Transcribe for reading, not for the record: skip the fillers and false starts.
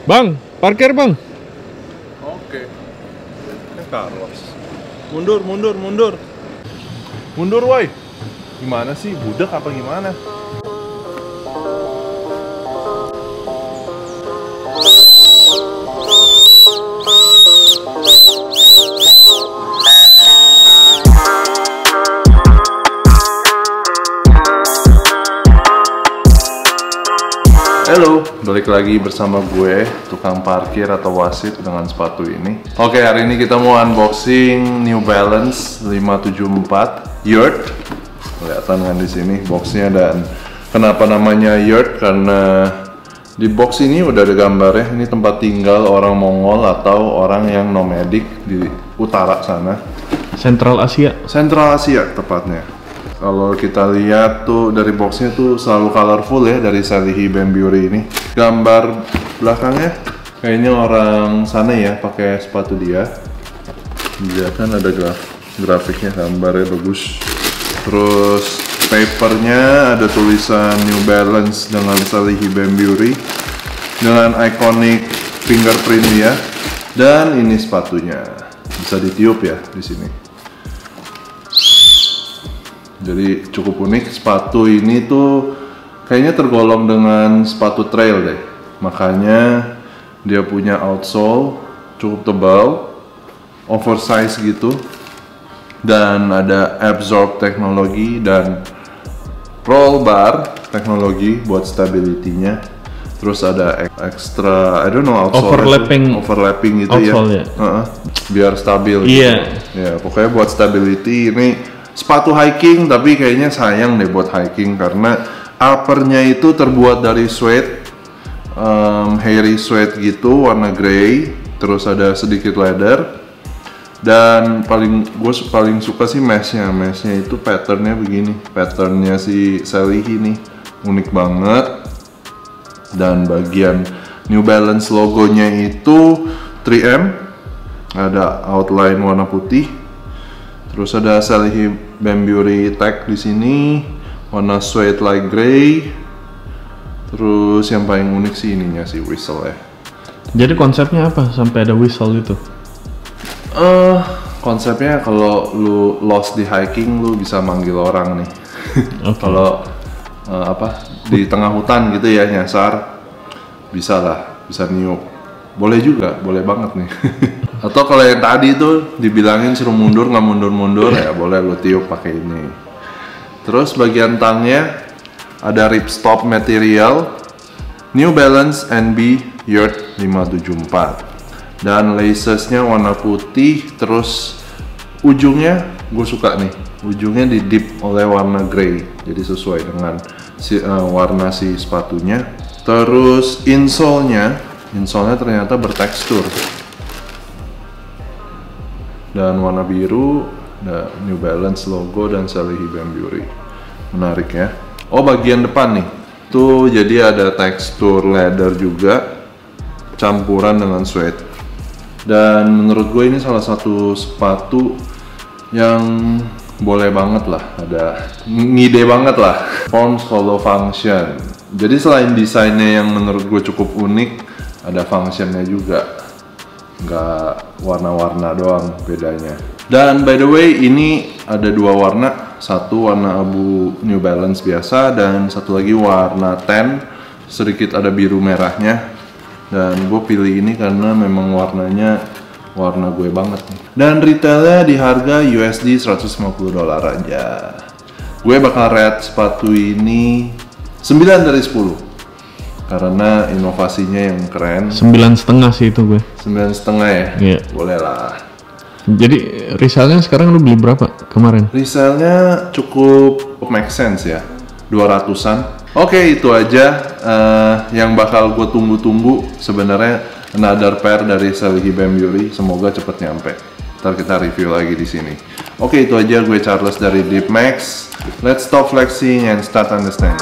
Bang, parkir bang. Oke. Ini Carlos. Mundur, mundur, mundur. Mundur, woi. Gimana sih? Budak apa gimana? Halo, balik lagi bersama gue, tukang parkir atau wasit dengan sepatu ini. Oke, hari ini kita mau unboxing New Balance 574 Yurt. Kelihatan kan di sini boxnya, dan kenapa namanya Yurt? Karena di box ini udah ada gambarnya. Ini tempat tinggal orang Mongol atau orang yang nomadic di utara sana. Central Asia. Central Asia tepatnya. Kalau kita lihat tuh dari boxnya tuh selalu colorful ya, dari Salehi Bembury ini. Gambar belakangnya kayaknya orang sana ya, pakai sepatu dia. Dia kan ada grafiknya, gambarnya bagus. Terus papernya ada tulisan New Balance dengan Salehi Bembury dengan iconic fingerprint dia. Dan ini sepatunya bisa ditiup ya di sini. Jadi cukup unik. Sepatu ini tuh kayaknya tergolong dengan sepatu trail deh. Makanya dia punya outsole cukup tebal, oversize gitu, dan ada absorb teknologi dan roll bar teknologi buat stability-nya. Terus ada extra, I don't know, outsole overlapping gitu outsole, ya. Biar stabil. Iya. Gitu. Ya, pokoknya buat stability ini. Sepatu hiking, tapi kayaknya sayang deh buat hiking karena uppernya itu terbuat dari suede, hairy suede gitu, warna grey. Terus ada sedikit leather. Dan gue paling suka sih meshnya itu patternnya begini. Patternnya si Salehi nih unik banget. Dan bagian New Balance logonya itu 3M, ada outline warna putih. Terus ada Salehi Bembury tag di sini, warna suede light grey. Terus yang paling unik sih ininya sih whistle ya. Jadi konsepnya apa sampai ada whistle itu? Konsepnya kalau lu lost di hiking, lu bisa manggil orang nih. Okay. Kalau di tengah hutan gitu ya nyasar, bisa lah, bisa niup. Boleh juga, boleh banget nih. Atau kalau yang tadi itu dibilangin suruh mundur nggak mundur-mundur, ya boleh lu tiup pakai ini. Terus bagian tangnya ada ripstop material New Balance NB Yurt 574 dan lacesnya warna putih. Terus ujungnya gue suka nih, ujungnya di dip oleh warna grey, jadi sesuai dengan warna si sepatunya. Terus insole-nya ternyata bertekstur dan warna biru, ada New Balance logo dan Salehi Bembury. Menarik ya. Oh, bagian depan nih tuh jadi ada tekstur leather juga campuran dengan suede. Dan menurut gue ini salah satu sepatu yang boleh banget lah, ada ngide banget lah. Forms follow function. Jadi selain desainnya yang menurut gue cukup unik, ada functionnya juga. Nggak warna-warna doang bedanya. Dan by the way, ini ada dua warna. Satu warna abu New Balance biasa, dan satu lagi warna tan, sedikit ada biru merahnya. Dan gue pilih ini karena memang warnanya warna gue banget nih. Dan retailnya di harga USD $150 aja. Gue bakal rate sepatu ini 9 dari 10 karena inovasinya yang keren. 9,5 sih itu gue. 9,5 ya? Iya. Boleh lah. Jadi resellnya sekarang lu beli berapa kemarin? Resellnya cukup make sense ya, 200-an. Oke, itu aja yang bakal gue tunggu-tunggu. Sebenarnya another pair dari Salehi Bembury, semoga cepet nyampe. Ntar kita review lagi di sini. Oke, itu aja. Gue Charles dari Deep Max. Let's stop flexing and start understanding.